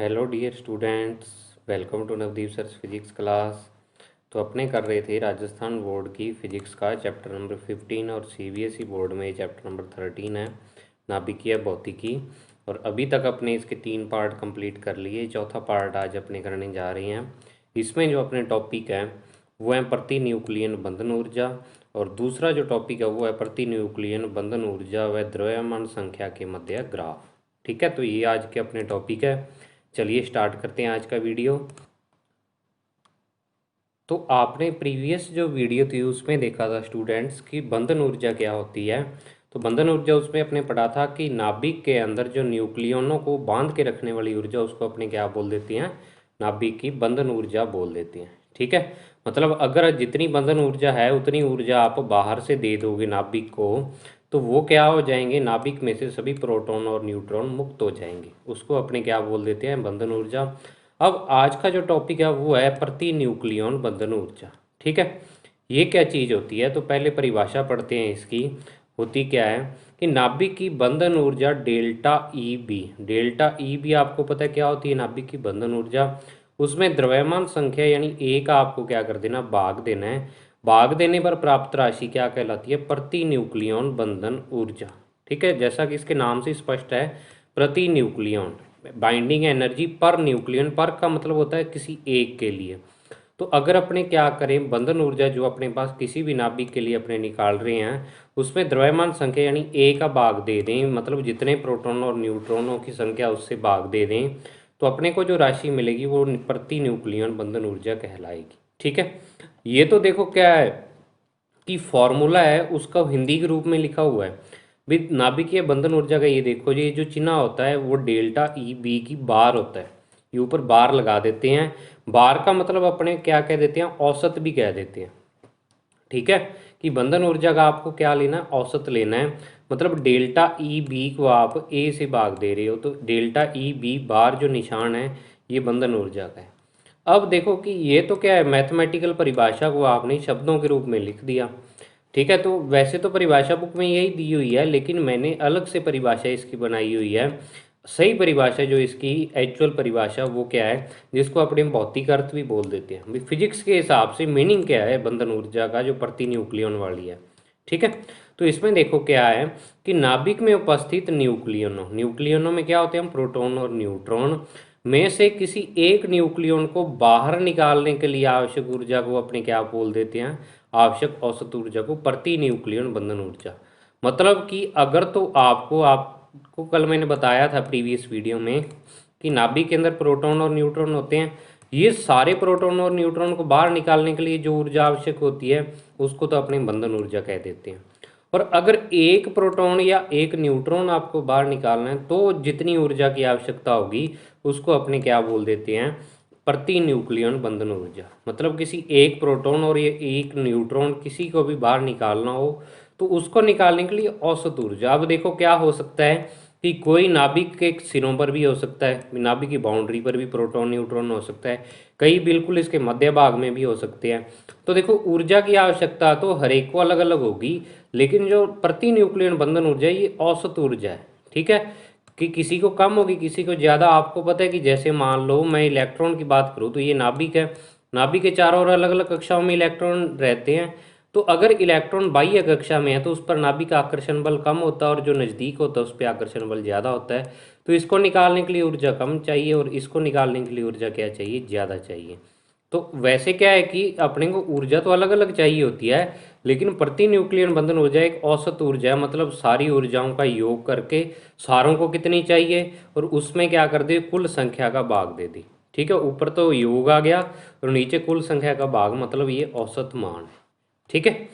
Hello dear students, welcome to Navdeep sir's physics class. तो अपने कर रहे थे राजस्थान बोर्ड की फिजिक्स का चैप्टर नंबर 15 और सीबीएसई बोर्ड में चैप्टर नंबर 13 है नाभिकीय भौतिकी। और अभी तक अपने इसके 3 पार्ट कंप्लीट कर लिए। चौथा पार्ट आज अपने करने जा रहे हैं। इसमें जो अपने टॉपिक है वो है प्रति न्यूक्लियन बंधन ऊर्जा, और दूसरा जो टॉपिक है वो है प्रति न्यूक्लियन बंधन ऊर्जा व द्रव्यमान संख्या के मध्य ग्राफ। ठीक है, तो ये आज के अपने टॉपिक है। चलिए स्टार्ट करते हैं आज का वीडियो। तो आपने प्रीवियस जो वीडियो थी उसमें देखा था स्टूडेंट्स कि बंधन ऊर्जा क्या होती है। तो बंधन ऊर्जा उसमें अपने पढ़ा था कि नाभिक के अंदर जो न्यूक्लियनों को बांध के रखने वाली ऊर्जा उसको अपने क्या बोल देती हैं, नाभिक की बंधन ऊर्जा बोल देती हैं। ठीक है, मतलब अगर जितनी बंधन ऊर्जा है उतनी ऊर्जा आप बाहर से दे दोगे नाभिक को, तो वो क्या हो जाएंगे, नाभिक में से सभी प्रोटॉन और न्यूट्रॉन मुक्त हो जाएंगे। उसको अपने क्या बोल देते हैं, बंधन ऊर्जा। अब आज का जो टॉपिक है वो है प्रति न्यूक्लियन बंधन ऊर्जा। ठीक है, ये क्या चीज़ होती है, तो पहले परिभाषा पढ़ते हैं इसकी। होती क्या है कि नाभिक की बंधन ऊर्जा delta E B. Delta E B आपको पता है क्या होती है, नाभिक की बंधन ऊर्जा। उसमें द्रव्यमान संख्या यानी ए का आपको क्या कर देना, भाग देना है। भाग देने पर प्राप्त राशि क्या कहलाती है, प्रति न्यूक्लियन बंधन ऊर्जा। ठीक है, जैसा कि इसके नाम से स्पष्ट है, प्रति nucleon binding energy per nucleon. पर का मतलब होता है किसी एक के लिए। तो अगर अपने क्या करें, बंधन ऊर्जा जो अपने पास किसी भी नाभिक के लिए अपने निकाल रहे हैं उसमें द्रव्यमान संख्या यानी ए का भाग दे दें, मतलब जितने प्रोटॉन और न्यूट्रॉनों की संख्या उससे भाग दे दें, तो अपने को जो राशि मिलेगी वो प्रति न्यूक्लियन बंधन ऊर्जा कहलाएगी। ठीक है, ये तो देखो क्या है कि फॉर्मूला है उसका हिंदी के रूप में लिखा हुआ है। भी नाभिकीय बंधन ऊर्जा का ये देखो जी, ये जो चिन्ह होता है वो डेल्टा ई बी की बार होता है। ये ऊपर बार लगा देते हैं। बार का मतलब अपने क्या कह देते हैं, औसत भी कह देते हैं। ठीक है, कि बंधन ऊर्जा का आपको क्या लेना है, औसत लेना है। मतलब डेल्टा ई बी को आप ए से भाग दे रहे हो, तो डेल्टा ई बी बार जो निशान है ये बंधन ऊर्जा का है। अब देखो कि ये तो क्या है, मैथमेटिकल परिभाषा को आपने शब्दों के रूप में लिख दिया। ठीक है, तो वैसे तो परिभाषा बुक में यही दी हुई है, लेकिन मैंने अलग से परिभाषा इसकी बनाई हुई है। सही परिभाषा जो इसकी एक्चुअल परिभाषा वो क्या है, जिसको अपने भौतिक अर्थ भी बोल देते हैं। फिजिक्स के हिसाब से मीनिंग क्या है बंधन ऊर्जा का, जो प्रति न्यूक्लियन वाली है। ठीक है, तो इसमें देखो क्या है कि नाभिक में उपस्थित न्यूक्लियनों न्यूक्लियनों में क्या होते हैं, हम प्रोटॉन और न्यूट्रॉन में से किसी एक न्यूक्लियन को बाहर निकालने के लिए आवश्यक ऊर्जा को अपने क्या बोल देते हैं, आवश्यक औसत ऊर्जा को प्रति न्यूक्लियन बंधन ऊर्जा। मतलब कि अगर तो आपको कल मैंने बताया था प्रीवियस वीडियो में कि नाभिक के अंदर प्रोटॉन और न्यूट्रॉन होते हैं। ये सारे प्रोटॉन और न्यूट्रॉन को बाहर निकालने के लिए जो ऊर्जा आवश्यक होती है उसको तो अपने बंधन ऊर्जा कह देते हैं। और अगर एक प्रोटॉन या एक न्यूट्रॉन आपको बाहर निकालना है तो जितनी ऊर्जा की आवश्यकता होगी उसको अपने क्या बोल देते हैं, प्रति न्यूक्लियन बंधन ऊर्जा। मतलब किसी एक प्रोटॉन और ये एक न्यूट्रॉन किसी को भी बाहर निकालना हो तो उसको निकालने के लिए औसत ऊर्जा। अब देखो क्या हो सकता है कि कोई नाभिक के सिरों पर भी हो सकता है, नाभिक की बाउंड्री पर भी प्रोटॉन न्यूट्रॉन हो सकता है, कई बिल्कुल इसके मध्य भाग में भी हो सकते हैं। तो देखो ऊर्जा की आवश्यकता तो हर एक को अलग अलग होगी, लेकिन जो प्रति न्यूक्लियन बंधन ऊर्जा है ये औसत ऊर्जा है। ठीक है, कि किसी को कम होगी किसी को ज़्यादा। आपको पता है कि जैसे मान लो मैं इलेक्ट्रॉन की बात करूँ तो ये नाभिक है, नाभिक के चारों ओर अलग अलग कक्षाओं में इलेक्ट्रॉन रहते हैं। तो अगर इलेक्ट्रॉन बाह्य कक्षा में है तो उस पर नाभिक का आकर्षण बल कम होता है और जो नज़दीक होता है उस पर आकर्षण बल ज़्यादा होता है। तो इसको निकालने के लिए ऊर्जा कम चाहिए और इसको निकालने के लिए ऊर्जा क्या चाहिए, ज़्यादा चाहिए। तो वैसे क्या है कि अपने को ऊर्जा तो अलग अलग चाहिए होती है, लेकिन प्रति न्यूक्लियन बंधन ऊर्जा एक औसत ऊर्जा है। मतलब सारी ऊर्जाओं का योग करके सारों को कितनी चाहिए और उसमें क्या कर दे, कुल संख्या का भाग दे दी। ठीक है, ऊपर तो योग आ गया और नीचे कुल संख्या का भाग, मतलब ये औसत मान है। ठीक है,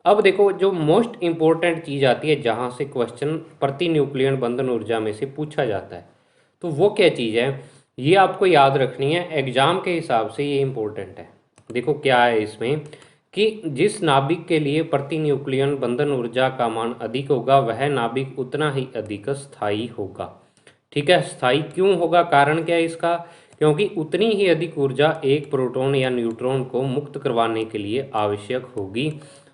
अब देखो जो मोस्ट इंपॉर्टेंट चीज़ आती है जहाँ से क्वेश्चन प्रति न्यूक्लियन बंधन ऊर्जा में से पूछा जाता है, तो वो क्या चीज़ है, ये आपको याद रखनी है। एग्जाम के हिसाब से ये इंपॉर्टेंट है। देखो क्या है इसमें कि जिस नाभिक के लिए प्रति न्यूक्लियन बंधन ऊर्जा का मान अधिक होगा वह नाभिक उतना ही अधिक स्थायी होगा। ठीक है, स्थायी क्यों होगा, कारण क्या है इसका, क्योंकि उतनी ही अधिक ऊर्जा एक प्रोटॉन या न्यूट्रॉन को मुक्त करवाने के लिए आवश्यक होगी।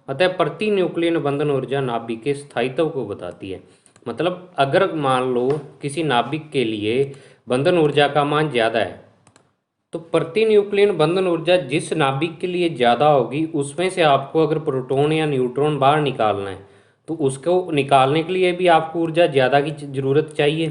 अतः प्रति न्यूक्लियन बंधन ऊर्जा नाभिक के स्थायित्व को बताती है। मतलब अगर मान लो किसी नाभिक के लिए बंधन ऊर्जा का मान ज़्यादा है, तो प्रति न्यूक्लियन बंधन ऊर्जा जिस नाभिक के लिए ज़्यादा होगी उसमें से आपको अगर प्रोटॉन या न्यूट्रॉन बाहर निकालना है तो उसको निकालने के लिए भी आपको ऊर्जा ज़्यादा की ज़रूरत चाहिए।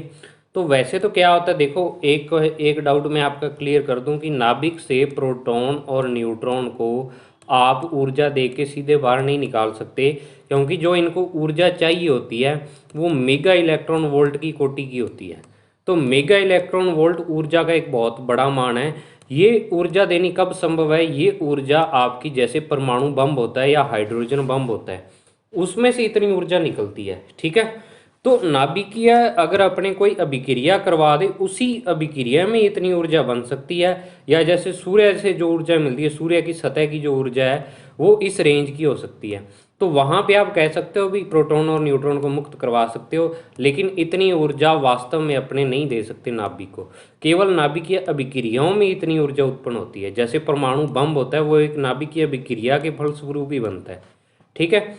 तो वैसे तो क्या होता है, देखो एक एक डाउट मैं आपका क्लियर कर दूं कि नाभिक से प्रोटॉन और न्यूट्रॉन को आप ऊर्जा दे के सीधे बाहर नहीं निकाल सकते, क्योंकि जो इनको ऊर्जा चाहिए होती है वो मेगा इलेक्ट्रॉन वोल्ट की कोटि की होती है। तो मेगा इलेक्ट्रॉन वोल्ट ऊर्जा का एक बहुत बड़ा मान है। ये ऊर्जा देनी कब संभव है, ये ऊर्जा आपकी जैसे परमाणु बम होता है या हाइड्रोजन बम होता है उसमें से इतनी ऊर्जा निकलती है, ठीक है। तो नाभिकीय अगर अपने कोई अभिक्रिया करवा दे उसी अभिक्रिया में इतनी ऊर्जा बन सकती है, या जैसे सूर्य से जो ऊर्जा मिलती है, सूर्य की सतह की जो ऊर्जा है वो इस रेंज की हो सकती है। तो वहाँ पे आप कह सकते हो भी प्रोटॉन और न्यूट्रॉन को मुक्त करवा सकते हो, लेकिन इतनी ऊर्जा वास्तव में अपने नहीं दे सकते नाभिक को। केवल नाभिकीय अभिक्रियाओं में इतनी ऊर्जा उत्पन्न होती है। जैसे परमाणु बम होता है वो एक नाभिकीय अभिक्रिया के फलस्वरूप ही बनता है, ठीक है।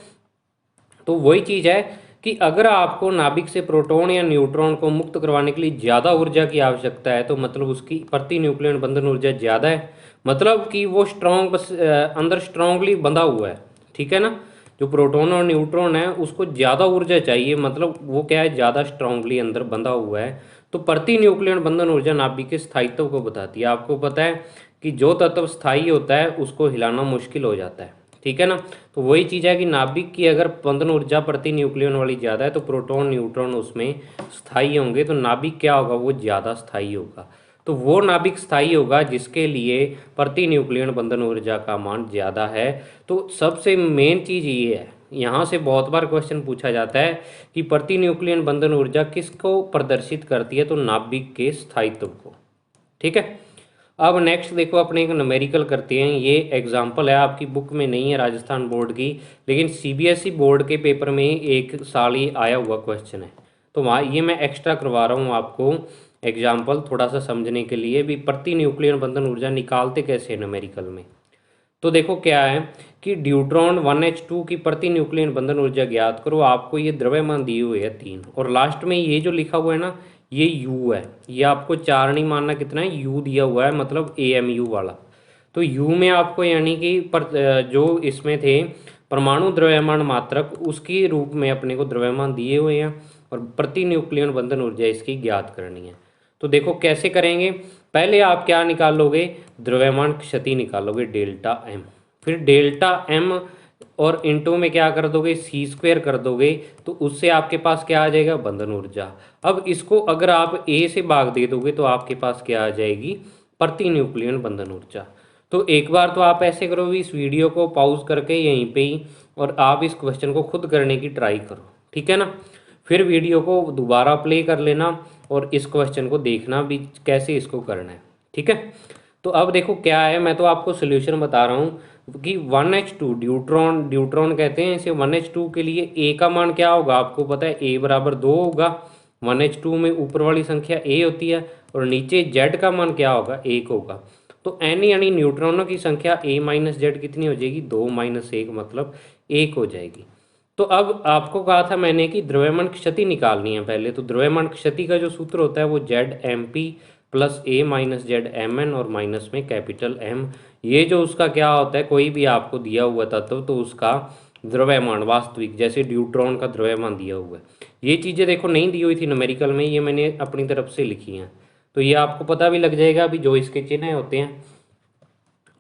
तो वही चीज़ है कि अगर आपको नाभिक से प्रोटॉन या न्यूट्रॉन को मुक्त करवाने के लिए ज़्यादा ऊर्जा की आवश्यकता है तो मतलब उसकी प्रति न्यूक्लियन बंधन ऊर्जा ज़्यादा है, मतलब कि वो स्ट्रॉन्ग अंदर स्ट्रांगली बंधा हुआ है, ठीक है ना। जो प्रोटॉन और न्यूट्रॉन है उसको ज़्यादा ऊर्जा चाहिए, मतलब वो क्या है, ज़्यादा स्ट्रांगली अंदर बंधा हुआ है। तो प्रति न्यूक्लियन बंधन ऊर्जा नाभिक के स्थायित्व को बताती है। आपको पता है कि जो तत्व स्थायी होता है उसको हिलाना मुश्किल हो जाता है, ठीक है ना। तो वही चीज़ है कि नाभिक की अगर बंधन ऊर्जा प्रति न्यूक्लियन वाली ज़्यादा है तो प्रोटॉन न्यूट्रॉन उसमें स्थायी होंगे, तो नाभिक क्या होगा, वो ज़्यादा स्थायी होगा। तो वो नाभिक स्थायी होगा जिसके लिए प्रति न्यूक्लियन बंधन ऊर्जा का मान ज़्यादा है। तो सबसे मेन चीज़ ये है, यहाँ से बहुत बार क्वेश्चन पूछा जाता है कि प्रति न्यूक्लियन बंधन ऊर्जा किसको प्रदर्शित करती है, तो नाभिक के स्थायित्व को, ठीक है। अब नेक्स्ट देखो अपने एक न्यूमेरिकल करते हैं। ये एग्जाम्पल है, आपकी बुक में नहीं है राजस्थान बोर्ड की, लेकिन सीबीएसई बोर्ड के पेपर में एक साल ही आया हुआ क्वेश्चन है। तो वहाँ ये मैं एक्स्ट्रा करवा रहा हूँ आपको एग्जाम्पल थोड़ा सा समझने के लिए भी, प्रति न्यूक्लियन बंधन ऊर्जा निकालते कैसे न्यूमेरिकल में। तो देखो क्या है कि ड्यूट्रॉन 1H2 की प्रति न्यूक्लियन बंधन ऊर्जा ज्ञात करो। आपको ये द्रव्यमान दिए हुए है 3, और लास्ट में ये जो लिखा हुआ है ना ये U है, ये आपको 4 नहीं मानना, कितना है U दिया हुआ है, मतलब AMU वाला। तो U में आपको यानी कि जो इसमें थे परमाणु द्रव्यमान मात्रक उसके रूप में अपने को द्रव्यमान दिए हुए हैं, और प्रति न्यूक्लियन बंधन ऊर्जा इसकी ज्ञात करनी है। तो देखो कैसे करेंगे, पहले आप क्या निकालोगे, द्रव्यमान क्षति निकालोगे डेल्टा एम, फिर डेल्टा एम और इंटू में क्या कर दोगे, C² कर दोगे, तो उससे आपके पास क्या आ जाएगा, बंधन ऊर्जा। अब इसको अगर आप A से भाग दे दोगे तो आपके पास क्या आ जाएगी, प्रति न्यूक्लियन बंधन ऊर्जा। तो एक बार तो आप ऐसे करो भी, इस वीडियो को पॉज करके यहीं पे ही, और आप इस क्वेश्चन को खुद करने की ट्राई करो, ठीक है ना। फिर वीडियो को दोबारा प्ले कर लेना और इस क्वेश्चन को देखना भी कैसे इसको करना है, ठीक है। तो अब देखो क्या है, मैं तो आपको सोल्यूशन बता रहा हूँ कि 1H2 ड्यूट्रॉन कहते हैं इसे। 1H2 के लिए A का मान क्या होगा, आपको पता है A बराबर 2 होगा। 1H2 में ऊपर वाली संख्या A होती है और नीचे Z का मान क्या होगा, 1 होगा। तो N यानी न्यूट्रॉनों की संख्या A माइनस Z कितनी हो जाएगी, 2 माइनस 1 मतलब 1 हो जाएगी। तो अब आपको कहा था मैंने कि द्रव्यमान क्षति निकालनी है पहले, तो द्रव्यमान क्षति का जो सूत्र होता है वो ZMP plus A minus ZMN और माइनस में कैपिटल M। ये जो उसका क्या होता है, कोई भी आपको दिया हुआ तत्व तो उसका द्रव्यमान वास्तविक, जैसे ड्यूट्रॉन का द्रव्यमान दिया हुआ है। ये चीज़ें देखो नहीं दी हुई थी न्यूमेरिकल में, ये मैंने अपनी तरफ से लिखी हैं, तो ये आपको पता भी लग जाएगा अभी जो इसके चिन्ह होते हैं।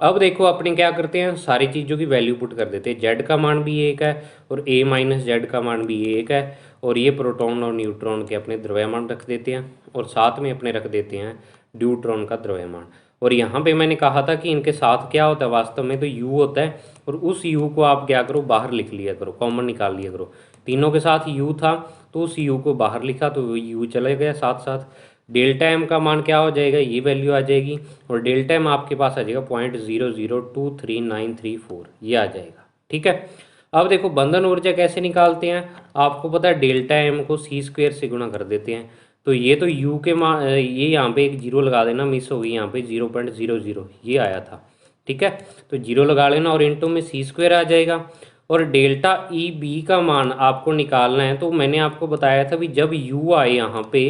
अब देखो अपने क्या करते हैं, सारी चीज़ों की वैल्यू पुट कर देते हैं। Z का मान भी 1 है और A माइनस Z का मान भी 1 है, और ये प्रोटॉन और न्यूट्रॉन के अपने द्रव्यमान रख देते हैं, और साथ में अपने रख देते हैं ड्यूट्रॉन का द्रव्यमान। और यहाँ पे मैंने कहा था कि इनके साथ क्या होता है, वास्तव में तो U होता है, और उस U को आप क्या करो, बाहर लिख लिया करो, कॉमन निकाल लिया करो। तीनों के साथ U था तो उस U को बाहर लिखा तो U चले गया साथ साथ। डेल्टा एम का मान क्या हो जाएगा, ये वैल्यू आ जाएगी, और डेल्टा एम आपके पास आ जाएगा 0.00233934, ये आ जाएगा, ठीक है। अब देखो बंधन ऊर्जा कैसे निकालते हैं, आपको पता है डेल्टा एम को C² से गुणा कर देते हैं। तो ये तो U के मान, ये यहाँ पे एक जीरो लगा देना, मिस हो गई यहाँ पे 0.00 ये आया था, ठीक है। तो जीरो लगा लेना और इंटू में C² आ जाएगा, और डेल्टा ई बी का मान आपको निकालना है। तो मैंने आपको बताया था भी जब यू आए यहाँ पे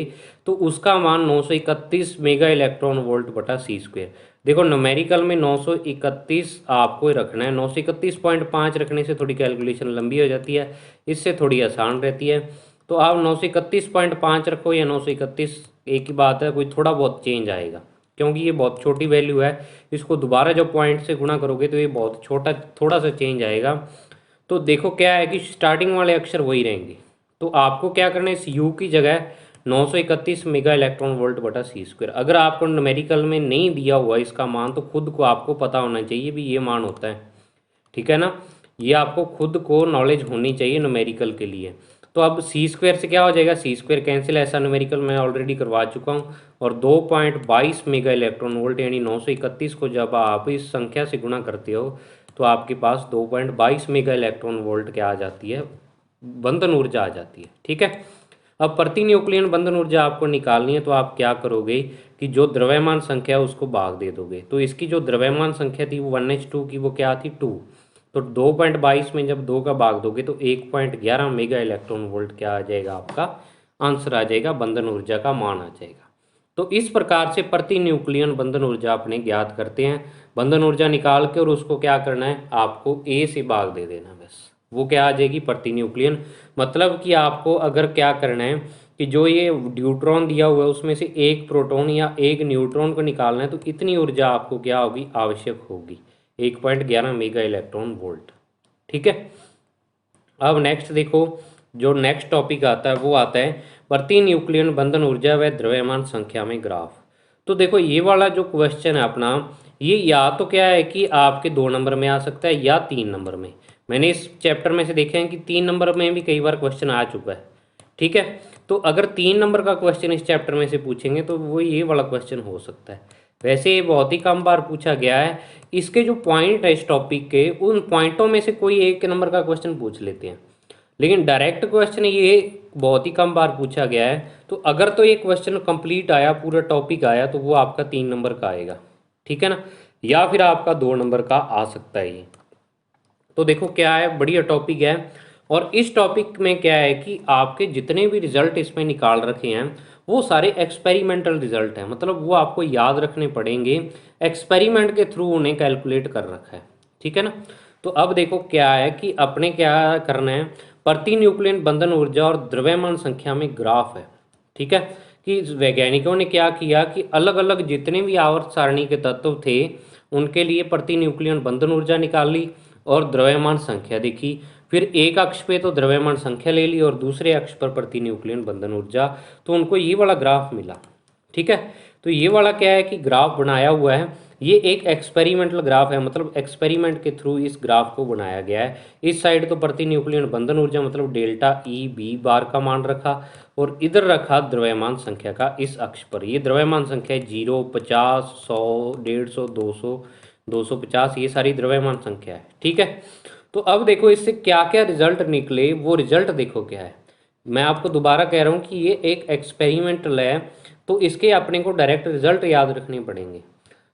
तो उसका मान 931 मेगा इलेक्ट्रॉन वोल्ट बटा सी स्क्वायर। देखो न्यूमेरिकल में 931 आपको रखना है, 931.5 रखने से थोड़ी कैलकुलेशन लंबी हो जाती है, इससे थोड़ी आसान रहती है। तो आप 931.5 रखो या 931, एक ही बात है, कोई थोड़ा बहुत चेंज आएगा क्योंकि ये बहुत छोटी वैल्यू है। इसको दोबारा जब पॉइंट से गुणा करोगे तो ये बहुत छोटा थोड़ा सा चेंज आएगा। तो देखो क्या है कि स्टार्टिंग वाले अक्षर वही रहेंगे। तो आपको क्या करना है, इस यू की जगह 931 मेगा इलेक्ट्रॉन वोल्ट बटा सी स्क्वायर। अगर आपको न्यूमेरिकल में नहीं दिया हुआ इसका मान तो खुद को आपको पता होना चाहिए भी ये मान होता है, ठीक है ना। ये आपको खुद को नॉलेज होनी चाहिए न्यूमेरिकल के लिए। तो अब सी स्क्वायर से क्या हो जाएगा, सी स्क्वायर कैंसिल, ऐसा न्यूमेरिकल मैं ऑलरेडी करवा चुका हूँ। और 2.22 मेगा इलेक्ट्रॉन वोल्ट यानी 931 को जब आप इस संख्या से गुणा करते हो तो आपके पास 2.22 मेगा इलेक्ट्रॉन वोल्ट क्या आ जाती है, बंधन ऊर्जा आ जाती है, ठीक है। अब प्रति न्यूक्लियन बंधन ऊर्जा आपको निकालनी है। तो आप क्या करोगे कि जो द्रव्यमान संख्या है उसको भाग दे दोगे। तो इसकी जो द्रव्यमान संख्या थी वो 1h2 की, वो क्या थी 2। तो 2.22 में जब 2 का भाग दोगे तो 1.11 मेगा इलेक्ट्रॉन वोल्ट क्या आ जाएगा, आपका आंसर आ जाएगा, बंधन ऊर्जा का मान आ जाएगा। तो इस प्रकार से प्रति न्यूक्लियन बंधन ऊर्जा अपने ज्ञात करते हैं। बंधन ऊर्जा निकाल के और उसको क्या करना है, आपको ए से भाग दे देना, बस वो क्या आ जाएगी, प्रति न्यूक्लियन। मतलब कि आपको अगर क्या करना है कि जो ये ड्यूट्रॉन दिया हुआ है उसमें से एक प्रोटॉन या एक न्यूट्रॉन को निकालना है तो इतनी ऊर्जा आपको क्या होगी, आवश्यक होगी, 1.11 मेगा इलेक्ट्रॉन वोल्ट, ठीक है। अब नेक्स्ट देखो, जो नेक्स्ट टॉपिक आता है वो आता है प्रति न्यूक्लियन बंधन ऊर्जा व द्रव्यमान संख्या में ग्राफ। तो देखो ये वाला जो क्वेश्चन है अपना, ये या तो क्या है कि आपके 2 नंबर में आ सकता है या 3 नंबर में। मैंने इस चैप्टर में से देखे हैं कि 3 नंबर में भी कई बार क्वेश्चन आ चुका है, ठीक है। तो अगर 3 नंबर का क्वेश्चन इस चैप्टर में से पूछेंगे तो वो ये वाला क्वेश्चन हो सकता है। वैसे ये बहुत ही कम बार पूछा गया है। इसके जो पॉइंट है इस टॉपिक के, उन पॉइंटों में से कोई एक नंबर का क्वेश्चन पूछ लेते हैं, लेकिन डायरेक्ट क्वेश्चन ये बहुत ही कम बार पूछा गया है। तो अगर तो ये क्वेश्चन कंप्लीट आया, पूरा टॉपिक आया, तो वो आपका 3 नंबर का आएगा, ठीक है ना, या फिर आपका 2 नंबर का आ सकता है ये। तो देखो क्या है, बढ़िया टॉपिक है। और इस टॉपिक में क्या है कि आपके जितने भी रिजल्ट इसमें निकाल रखे हैं वो सारे एक्सपेरिमेंटल रिजल्ट हैं, मतलब वो आपको याद रखने पड़ेंगे, एक्सपेरिमेंट के थ्रू उन्हें कैलकुलेट कर रखा है, ठीक है ना। तो अब देखो क्या है कि अपने क्या करना है, प्रति न्यूक्लियन बंधन ऊर्जा और द्रव्यमान संख्या में ग्राफ है, ठीक है। कि वैज्ञानिकों ने क्या किया कि अलग अलग जितने भी आवर्त सारणी के तत्व थे उनके लिए प्रति न्यूक्लियन बंधन ऊर्जा निकाल ली और द्रव्यमान संख्या देखी। फिर एक अक्ष पे तो द्रव्यमान संख्या ले ली और दूसरे अक्ष पर प्रति न्यूक्लियन बंधन ऊर्जा, तो उनको ये वाला ग्राफ मिला, ठीक है। तो ये वाला क्या है कि ग्राफ बनाया हुआ है, ये एक एक्सपेरिमेंटल ग्राफ है, मतलब एक्सपेरिमेंट के थ्रू इस ग्राफ को बनाया गया है। इस साइड तो प्रति न्यूक्लियन बंधन ऊर्जा मतलब डेल्टा ई बी बार का मान रखा और इधर रखा द्रव्यमान संख्या का इस अक्ष पर। ये द्रव्यमान संख्या 0, 50, 100, 150, 200, 250, ये सारी द्रव्यमान संख्या है, ठीक है। तो अब देखो इससे क्या क्या रिजल्ट निकले, वो रिजल्ट देखो क्या है। मैं आपको दोबारा कह रहा हूँ कि ये एक एक्सपेरिमेंटल है, तो इसके अपने को डायरेक्ट रिजल्ट याद रखने पड़ेंगे।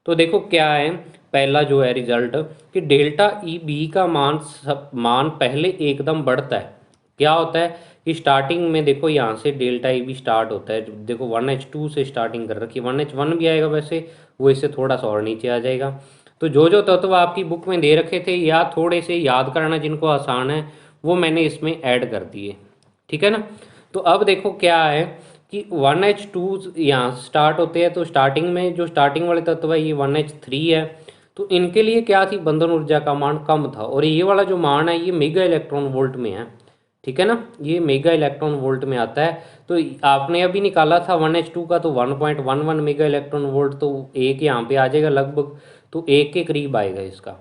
तो देखो क्या है, पहला जो है रिजल्ट कि डेल्टा ई बी का मान पहले एकदम बढ़ता है। क्या होता है कि स्टार्टिंग में देखो यहाँ से डेल्टा ई बी स्टार्ट होता है, देखो 1h2 से स्टार्टिंग कर रखी है, 1h1 भी आएगा वैसे, वो इससे थोड़ा सा और नीचे आ जाएगा। तो जो तत्व आपकी बुक में दे रखे थे या थोड़े से याद करना जिनको आसान है वो मैंने इसमें ऐड कर दिए, ठीक है ना। तो अब देखो क्या है कि 1h2 यहाँ स्टार्ट होते हैं, तो स्टार्टिंग में जो स्टार्टिंग वाले तत्व है ये 1h3 है। तो इनके लिए क्या थी, बंधन ऊर्जा का मान कम था और ये वाला जो मान है ये मेगा इलेक्ट्रॉन वोल्ट में है, ठीक है ना, ये मेगा इलेक्ट्रॉन वोल्ट में आता है। तो आपने अभी निकाला था 1h2 का, तो 1.11 मेगा इलेक्ट्रॉन वोल्ट, तो एक यहाँ पे आ जाएगा लगभग, तो एक के करीब आएगा इसका।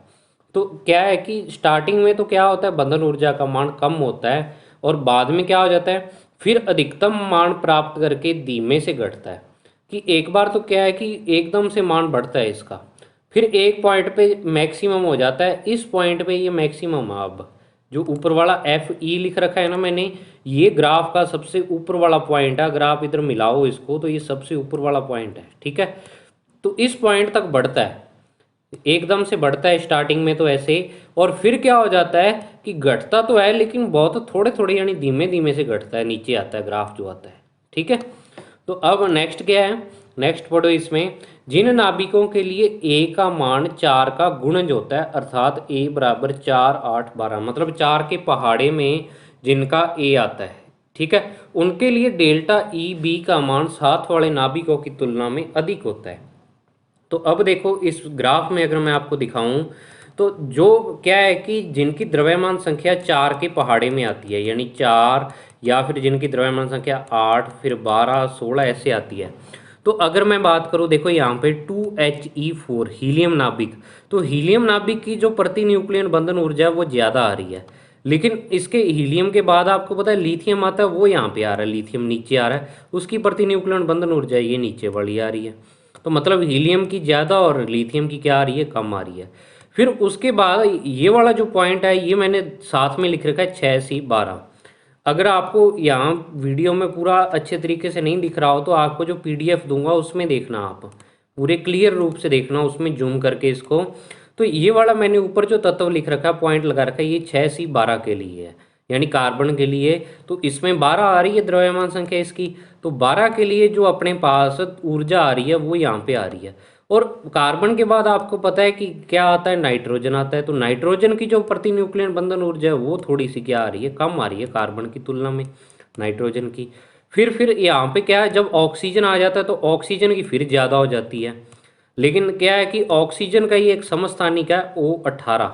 तो क्या है कि स्टार्टिंग में तो क्या होता है, बंधन ऊर्जा का मान कम होता है और बाद में क्या हो जाता है, फिर अधिकतम मान प्राप्त करके धीमे से घटता है। कि एक बार तो क्या है कि एकदम से मान बढ़ता है इसका, फिर एक पॉइंट पे मैक्सिमम हो जाता है, इस पॉइंट पे ये मैक्सिमम है। अब जो ऊपर वाला एफ ई लिख रखा है ना मैंने, ये ग्राफ का सबसे ऊपर वाला पॉइंट है। अगर आप इधर मिलाओ इसको तो ये सबसे ऊपर वाला पॉइंट है, ठीक है। तो इस पॉइंट तक बढ़ता है, एकदम से बढ़ता है स्टार्टिंग में तो ऐसे, और फिर क्या हो जाता है कि घटता तो है लेकिन बहुत थोड़े थोड़े यानी धीमे धीमे से घटता है, नीचे आता है ग्राफ जो आता है। ठीक है, तो अब नेक्स्ट क्या है, नेक्स्ट पढ़ो इसमें, जिन नाभिकों के लिए ए का मान 4 का गुणज होता है, अर्थात ए बराबर 4 8 12, मतलब 4 के पहाड़े में जिनका ए आता है, ठीक है, उनके लिए डेल्टा ई बी का मान 7 वाले नाभिकों की तुलना में अधिक होता है। तो अब देखो इस ग्राफ में अगर मैं आपको दिखाऊं, तो जो क्या है कि जिनकी द्रव्यमान संख्या 4 के पहाड़े में आती है, यानी 4, या फिर जिनकी द्रव्यमान संख्या 8, फिर 12 16 ऐसे आती है। तो अगर मैं बात करूं, देखो यहाँ पे 2He4 हीलियम नाभिक, तो हीलियम नाभिक की जो प्रति न्यूक्लियन बंधन ऊर्जा है वो ज़्यादा आ रही है, लेकिन इसके हीलियम के बाद आपको पता है लिथियम आता है, वो यहाँ पे आ रहा है, लिथियम नीचे आ रहा है, उसकी प्रति न्यूक्लियन बंधन ऊर्जा ये नीचे वाली आ रही है। तो मतलब हीलियम की ज़्यादा और लिथियम की क्या आ रही है, कम आ रही है। फिर उसके बाद ये वाला जो पॉइंट है ये मैंने साथ में लिख रखा है 6C12। अगर आपको यहाँ वीडियो में पूरा अच्छे तरीके से नहीं दिख रहा हो तो आपको जो PDF दूंगा उसमें देखना, आप पूरे क्लियर रूप से देखना, उसमें जूम करके इसको। तो ये वाला मैंने ऊपर जो तत्व लिख रखा है, पॉइंट लगा रखा है, ये 6C12 के लिए है, यानी कार्बन के लिए। तो इसमें 12 आ रही है द्रव्यमान संख्या इसकी, तो 12 के लिए जो अपने पास ऊर्जा आ रही है वो यहाँ पे आ रही है। और कार्बन के बाद आपको पता है कि क्या आता है, नाइट्रोजन आता है। तो नाइट्रोजन की जो प्रति न्यूक्लियन बंधन ऊर्जा है वो थोड़ी सी क्या आ रही है, कम आ रही है कार्बन की तुलना में, नाइट्रोजन की। फिर यहाँ पे क्या है, जब ऑक्सीजन आ जाता है तो ऑक्सीजन की फिर ज़्यादा हो जाती है। लेकिन क्या है कि ऑक्सीजन का ही एक समस्थानिक है O18,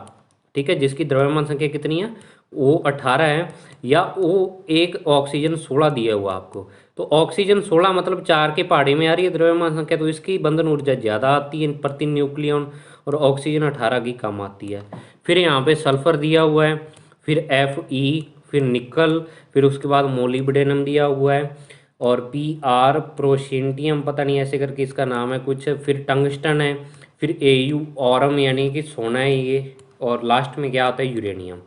ठीक है, जिसकी द्रव्यमान संख्या कितनी है, O18 है, या ओ एक ऑक्सीजन 16 दिया हुआ आपको। तो ऑक्सीजन 16 मतलब 4 के पहाड़े में आ रही है द्रव्यमान संख्या, तो इसकी बंधन ऊर्जा ज़्यादा आती है प्रति न्यूक्लियन, और ऑक्सीजन 18 की कम आती है। फिर यहाँ पे सल्फर दिया हुआ है, फिर Fe, फिर निकल, फिर उसके बाद मोलिब्डेनम दिया हुआ है, और Pr प्रोशियनटियम, पता नहीं ऐसे करके इसका नाम है कुछ, फिर टंगस्टन है, फिर Au ऑरम यानी कि सोना है ये, और लास्ट में क्या आता है, यूरेनियम।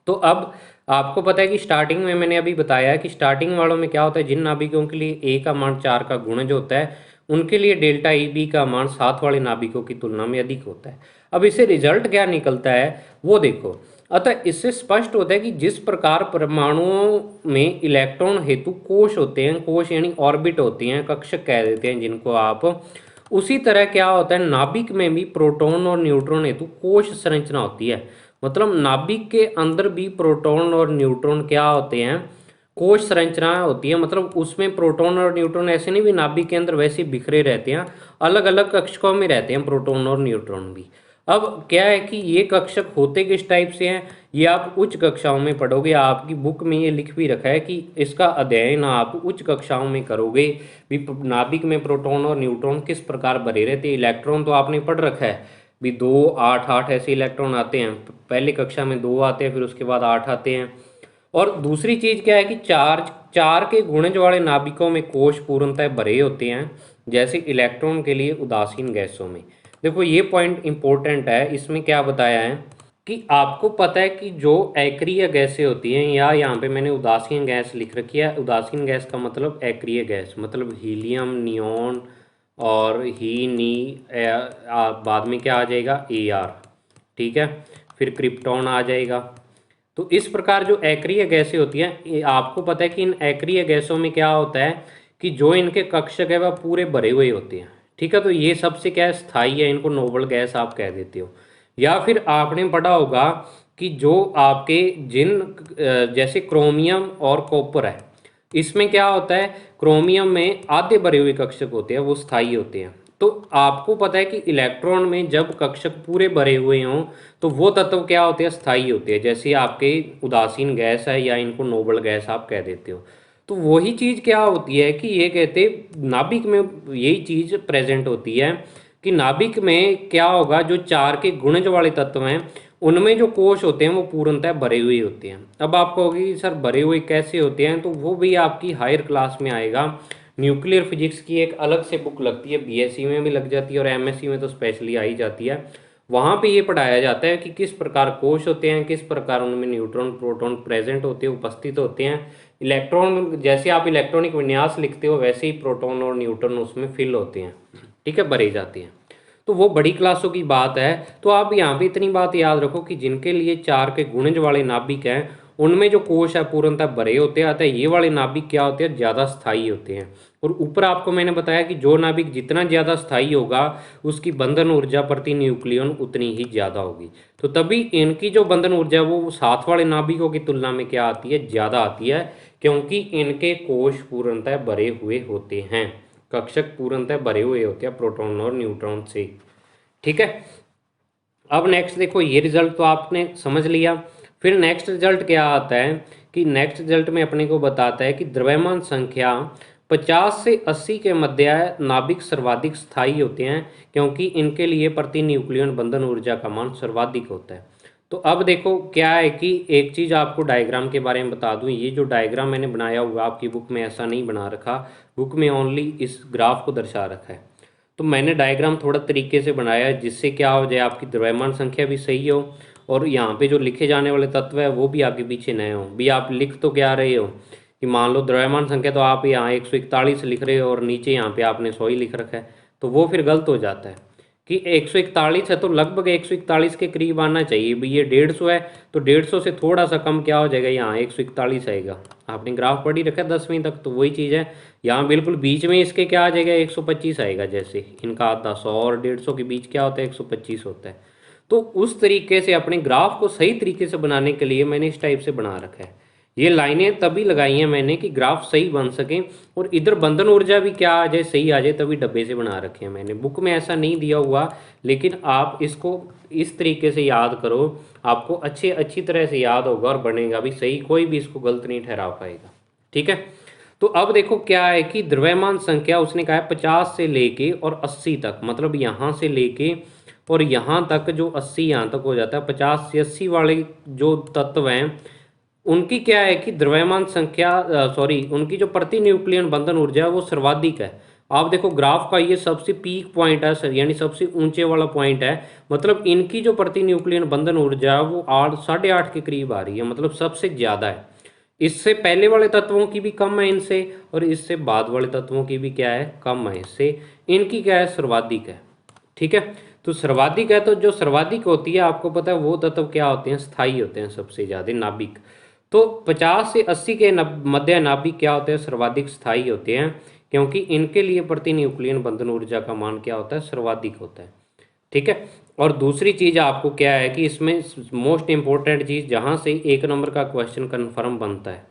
तो अब आपको पता है कि स्टार्टिंग में मैंने अभी बताया कि स्टार्टिंग वालों में क्या होता है, जिन नाभिकों के लिए ए का मान 4 का गुणज होता है उनके लिए डेल्टा ई बी का मान 7 वाले नाभिकों की तुलना में अधिक होता है। अब इससे रिजल्ट क्या निकलता है वो देखो। अतः इससे स्पष्ट होता है कि जिस प्रकार परमाणुओं में इलेक्ट्रॉन हेतु कोश होते हैं, कोश यानी ऑर्बिट होती हैं, कक्षक कह देते हैं जिनको आप, उसी तरह क्या होता है नाभिक में भी प्रोटॉन और न्यूट्रॉन हेतु कोश संरचना होती है। मतलब नाभिक के अंदर भी प्रोटॉन और न्यूट्रॉन क्या होते हैं, कोश संरचना होती है। मतलब उसमें प्रोटॉन और न्यूट्रॉन ऐसे नहीं भी नाभिक के अंदर वैसे बिखरे रहते हैं, अलग अलग कक्षकों में रहते हैं प्रोटॉन और न्यूट्रॉन भी। अब क्या है कि ये कक्षक होते किस टाइप से हैं, ये आप उच्च कक्षाओं में पढ़ोगे, आपकी बुक में ये लिख भी रखा है कि इसका अध्ययन आप उच्च कक्षाओं में करोगे। भी नाभिक में प्रोटॉन और न्यूट्रॉन किस प्रकार भरे रहते हैं, इलेक्ट्रॉन तो आपने पढ़ रखा है भी 2 8 8 ऐसे इलेक्ट्रॉन आते हैं, पहली कक्षा में 2 आते हैं, फिर उसके बाद 8 आते हैं। और दूसरी चीज़ क्या है कि चार के गुणज वाले नाभिकों में कोश पूर्णतः भरे होते हैं, जैसे इलेक्ट्रॉन के लिए उदासीन गैसों में। देखो ये पॉइंट इंपॉर्टेंट है, इसमें क्या बताया है कि आपको पता है कि जो अक्रिय गैसें होती हैं, या यहाँ पे मैंने उदासीन गैस लिख रखी है, उदासीन गैस का मतलब अक्रिय गैस, मतलब हीलियम, नियॉन और ही नी, बाद में क्या आ जाएगा, Ar, ठीक है, फिर क्रिप्टॉन आ जाएगा। तो इस प्रकार जो अक्रिय गैसें होती हैं, आपको पता है कि इन अक्रिय गैसों में क्या होता है कि जो इनके कक्षक है वह पूरे भरे हुए होते हैं, ठीक है। तो ये सबसे क्या है, स्थायी है, इनको नोबल गैस आप कह देते हो। या फिर आपने पढ़ा होगा कि जो आपके जैसे क्रोमियम और कॉपर है, इसमें क्या होता है, क्रोमियम में आधे भरे हुए कक्षक होते हैं, वो स्थायी होते हैं। तो आपको पता है कि इलेक्ट्रॉन में जब कक्षक पूरे भरे हुए हों तो वो तत्व क्या होते हैं, स्थायी होते हैं, जैसे आपके उदासीन गैस है, या इनको नोबल गैस आप कह देते हो। तो वही चीज़ क्या होती है कि ये कहते नाभिक में यही चीज़ प्रेजेंट होती है कि नाभिक में क्या होगा, जो 4 के गुणज वाले तत्व हैं उनमें जो कोश होते हैं वो पूर्णतः भरे हुए होते हैं। अब आप कहोगे कि सर भरे हुए कैसे होते हैं, तो वो भी आपकी हायर क्लास में आएगा। न्यूक्लियर फिजिक्स की एक अलग से बुक लगती है, BSc में भी लग जाती है और MSc में तो स्पेशली आई जाती है। वहाँ पे ये पढ़ाया जाता है कि किस प्रकार कोश होते हैं, किस प्रकार उनमें न्यूट्रॉन प्रोटॉन प्रेजेंट होते हैं, उपस्थित होते हैं। इलेक्ट्रॉन, जैसे आप इलेक्ट्रॉनिक विन्यास लिखते हो वैसे ही प्रोटॉन और न्यूट्रॉन उसमें फिल होते हैं, ठीक है, भरे जाते हैं। तो वो बड़ी क्लासों की बात है। तो आप यहाँ पे इतनी बात याद रखो कि जिनके लिए 4 के गुणज वाले नाभिक हैं उनमें जो कोश है पूर्णतः भरे होते हैं, अतः ये वाले नाभिक क्या होते हैं, ज़्यादा स्थायी होते हैं। और ऊपर आपको मैंने बताया कि जो नाभिक जितना ज़्यादा स्थायी होगा उसकी बंधन ऊर्जा प्रति न्यूक्लियन उतनी ही ज़्यादा होगी। तो तभी इनकी जो बंधन ऊर्जा वो साथ वाले नाभिकों की तुलना में क्या आती है, ज़्यादा आती है, क्योंकि इनके कोश पूर्णतः भरे हुए होते हैं, कक्षक पूर्णतः भरे हुए होते हैं प्रोटॉन और न्यूट्रॉन से। ठीक है। अब नेक्स्ट देखो, ये रिजल्ट तो आपने समझ लिया। फिर नेक्स्ट रिजल्ट क्या आता है कि नेक्स्ट रिजल्ट में अपने को बताता है कि द्रव्यमान संख्या 50 से 80 के मध्य नाभिक सर्वाधिक स्थायी होते हैं, क्योंकि इनके लिए प्रति न्यूक्लियन बंधन ऊर्जा का मान सर्वाधिक होता है। तो अब देखो क्या है कि एक चीज़ आपको डायग्राम के बारे में बता दूं, ये जो डायग्राम मैंने बनाया हुआ आपकी बुक में ऐसा नहीं बना रखा, बुक में ओनली इस ग्राफ को दर्शा रखा है। तो मैंने डायग्राम थोड़ा तरीके से बनाया है जिससे क्या हो जाए, आपकी द्रव्यमान संख्या भी सही हो और यहाँ पे जो लिखे जाने वाले तत्व है वो भी आगे पीछे नए हो। भी आप लिख तो क्या रहे हो कि मान लो द्रव्यमान संख्या तो आप यहाँ 141 लिख रहे हो और नीचे यहाँ पे आपने 100 ही लिख रखा है, तो वो फिर गलत हो जाता है कि 141 है तो लगभग 141 के करीब आना चाहिए। भाई ये 150 है तो 150 से थोड़ा सा कम क्या हो जाएगा, यहाँ 141 आएगा। आपने ग्राफ पढ़ी रखा है 10वीं तक, तो वही चीज़ है यहाँ बिल्कुल बीच में इसके क्या आ जाएगा, 125 आएगा। जैसे इनका आता 100 और 150 के बीच क्या होता है, 125 होता है। तो उस तरीके से अपने ग्राफ को सही तरीके से बनाने के लिए मैंने इस टाइप से बना रखा है। ये लाइनें तभी लगाई हैं मैंने कि ग्राफ सही बन सके और इधर बंधन ऊर्जा भी क्या आ जाए, सही आ जाए, तभी डब्बे से बना रखे हैं मैंने। बुक में ऐसा नहीं दिया हुआ, लेकिन आप इसको इस तरीके से याद करो, आपको अच्छी तरह से याद होगा और बनेगा भी सही, कोई भी इसको गलत नहीं ठहरा पाएगा। ठीक है। तो अब देखो क्या है कि द्रव्यमान संख्या उसने कहा है 50 से लेके और 80 तक, मतलब यहाँ से लेके और यहाँ तक जो 80 यहाँ तक हो जाता है, 50 से 80 वाले जो तत्व हैं उनकी क्या है कि द्रव्यमान संख्या उनकी जो प्रति न्यूक्लियन बंधन ऊर्जा है वो सर्वाधिक है। आप देखो ग्राफ का ये सबसे पीक पॉइंट है सर, यानी सबसे ऊंचे वाला पॉइंट है, मतलब इनकी जो प्रति न्यूक्लियन बंधन ऊर्जा है वो 8 8.5 के करीब आ रही है, मतलब सबसे ज़्यादा है। इससे पहले वाले तत्वों की भी कम है इनसे, और इससे बाद वाले तत्वों की भी क्या है, कम है इससे। इनकी क्या है, सर्वाधिक है। ठीक है। तो सर्वाधिक है, तो जो सर्वाधिक होती है आपको पता है वो तत्व क्या होते हैं, स्थायी होते हैं सबसे ज़्यादा नाभिक। तो 50 से 80 के मध्य नाभिक क्या होते हैं, सर्वाधिक स्थायी होते हैं, क्योंकि इनके लिए प्रति न्यूक्लियन बंधन ऊर्जा का मान क्या होता है, सर्वाधिक होता है। ठीक है। और दूसरी चीज़ आपको क्या है कि इसमें मोस्ट इंपॉर्टेंट चीज़ जहाँ से 1 नंबर का क्वेश्चन कन्फर्म बनता है,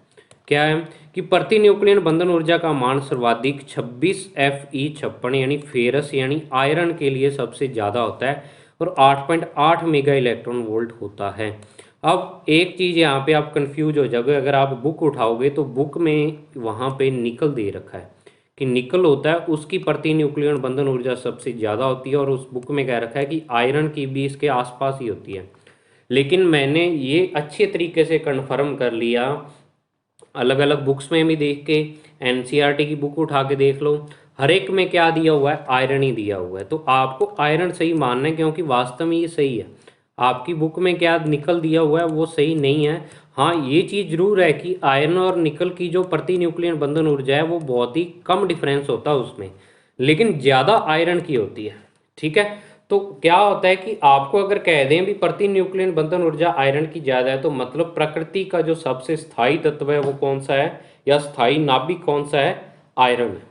क्या है कि प्रति न्यूक्लियन बंधन ऊर्जा का मान सर्वाधिक 26Fe56 यानी फेरस यानी आयरन के लिए सबसे ज़्यादा होता है और 8.8 मेगा इलेक्ट्रॉन वोल्ट होता है। अब एक चीज़ यहाँ पे आप कंफ्यूज हो जाओगे, अगर आप बुक उठाओगे तो बुक में वहाँ पे निकल दे रखा है कि निकल होता है उसकी प्रति न्यूक्लियन बंधन ऊर्जा सबसे ज़्यादा होती है, और उस बुक में कह रखा है कि आयरन की भी इसके आसपास ही होती है। लेकिन मैंने ये अच्छे तरीके से कन्फर्म कर लिया, अलग अलग बुक्स में भी देख के, एनसीईआरटी की बुक उठा के देख लो, हर एक में क्या दिया हुआ है, आयरन ही दिया हुआ है। तो आपको आयरन सही मानना है, क्योंकि वास्तव में ये सही है। आपकी बुक में क्या निकल दिया हुआ है वो सही नहीं है। हाँ ये चीज़ जरूर है कि आयरन और निकल की जो प्रति न्यूक्लियन बंधन ऊर्जा है वो बहुत ही कम डिफरेंस होता है उसमें, लेकिन ज़्यादा आयरन की होती है। ठीक है। तो क्या होता है कि आपको अगर कह दें भी प्रति न्यूक्लियन बंधन ऊर्जा आयरन की ज़्यादा है, तो मतलब प्रकृति का जो सबसे स्थायी तत्व है वो कौन सा है, या स्थायी नाभिक कौन सा है, आयरन है।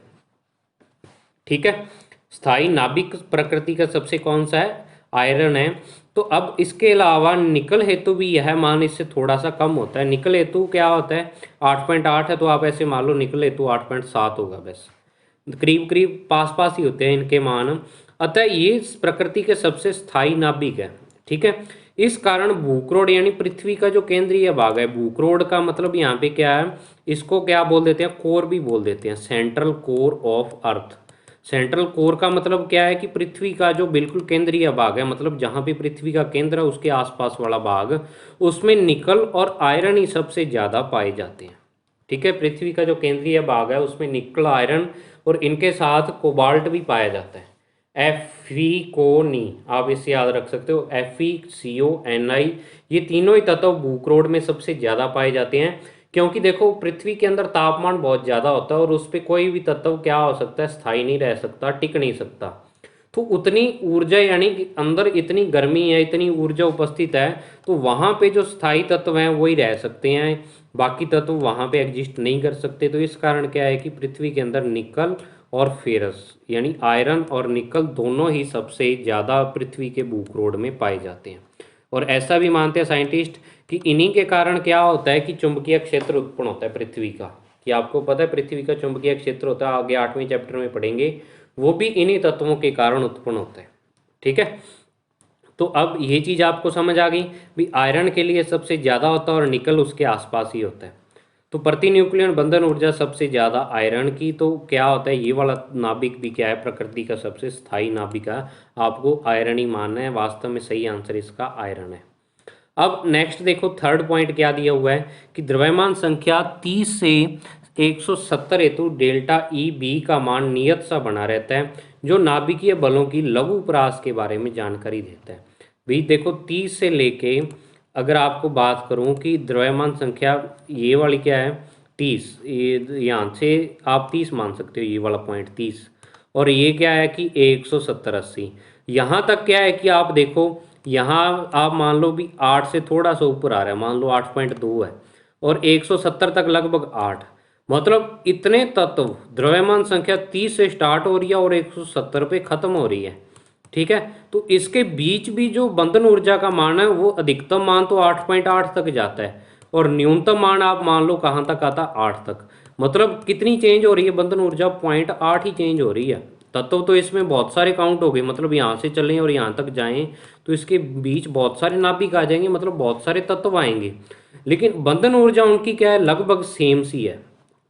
ठीक है। स्थायी नाभिक प्रकृति का सबसे कौन सा है, आयरन है। तो अब इसके अलावा निकल हेतु भी यह मान इससे थोड़ा सा कम होता है। निकल हेतु क्या होता है, 8.8 है, तो आप ऐसे मान लो निकल हेतु 8.7 होगा, बस करीब करीब पास पास ही होते हैं इनके मान। अतः ये प्रकृति के सबसे स्थायी नाभिक है। ठीक है। इस कारण भूक्रोड यानी पृथ्वी का जो केंद्रीय भाग है, भूक्रोड का मतलब यहाँ पे क्या है, इसको क्या बोल देते हैं, कोर भी बोल देते हैं, central core of earth. Central core का मतलब क्या है कि पृथ्वी का जो बिल्कुल केंद्रीय भाग है, मतलब जहाँ पे पृथ्वी का केंद्र है उसके आसपास वाला भाग, उसमें निकल और आयरन ही सबसे ज़्यादा पाए जाते हैं। ठीक है। पृथ्वी का जो केंद्रीय भाग है उसमें निकल, आयरन और इनके साथ कोबाल्ट भी पाया जाता है। Fe आप इससे याद रख सकते हो, FeCO Ni, ये तीनों ही तत्व भूक्रोड में सबसे ज़्यादा पाए जाते हैं। क्योंकि देखो पृथ्वी के अंदर तापमान बहुत ज़्यादा होता है और उस पर कोई भी तत्व क्या हो सकता है, स्थायी नहीं रह सकता, टिक नहीं सकता। तो उतनी ऊर्जा यानी कि अंदर इतनी गर्मी है, इतनी ऊर्जा उपस्थित है, तो वहाँ पे जो स्थायी तत्व हैं वही रह सकते हैं, बाकी तत्व वहाँ पे एग्जिस्ट नहीं कर सकते। तो इस कारण क्या है कि पृथ्वी के अंदर निकल और फेरस यानी आयरन और निकल दोनों ही सबसे ज़्यादा पृथ्वी के भूखरोड में पाए जाते हैं। और ऐसा भी मानते हैं साइंटिस्ट कि इन्हीं के कारण क्या होता है कि चुंबकीय क्षेत्र उत्पन्न होता है पृथ्वी का। कि आपको पता है पृथ्वी का चुंबकीय क्षेत्र होता है, आगे 8वें चैप्टर में पढ़ेंगे, वो भी इन्हीं तत्वों के कारण उत्पन्न होता है। ठीक है, तो अब ये चीज़ आपको समझ आ गई भी आयरन के लिए सबसे ज़्यादा होता है और निकल उसके आसपास ही होता है। तो प्रति न्यूक्लियन बंधन ऊर्जा सबसे ज़्यादा आयरन की। तो क्या होता है, ये वाला नाभिक भी क्या है, प्रकृति का सबसे स्थायी नाभिक है, आपको आयरन ही मानना है। वास्तव में सही आंसर इसका आयरन है। अब नेक्स्ट देखो, थर्ड पॉइंट क्या दिया हुआ है कि द्रव्यमान संख्या 30 से 170 हेतु डेल्टा ई बी का मान नियत सा बना रहता है, जो नाभिकीय बलों की लघु परास के बारे में जानकारी देता है। भी देखो 30 से लेके, अगर आपको बात करूं कि द्रव्यमान संख्या ये वाली क्या है 30, ये यहाँ से आप 30 मान सकते हो, ये वाला पॉइंट 30, और ये क्या है कि 170-80, यहाँ तक क्या है कि आप देखो यहाँ आप मान लो भी 8 से थोड़ा सा ऊपर आ रहा है, मान लो 8.2 है, और 170 तक लगभग 8, मतलब इतने तत्व द्रव्यमान संख्या 30 से स्टार्ट हो रही है और 170 पे खत्म हो रही है। ठीक है, तो इसके बीच भी जो बंधन ऊर्जा का मान है वो अधिकतम मान तो 8.8 तक जाता है, और न्यूनतम मान आप मान लो कहाँ तक आता है, 8 तक। मतलब कितनी चेंज हो रही है बंधन ऊर्जा, 0.8 ही चेंज हो रही है। तत्व तो इसमें बहुत सारे काउंट हो गए, मतलब यहाँ से चलें और यहाँ तक जाएं तो इसके बीच बहुत सारे नाभिक आ जाएंगे, मतलब बहुत सारे तत्व आएंगे, लेकिन बंधन ऊर्जा उनकी क्या है, लगभग सेम सी है।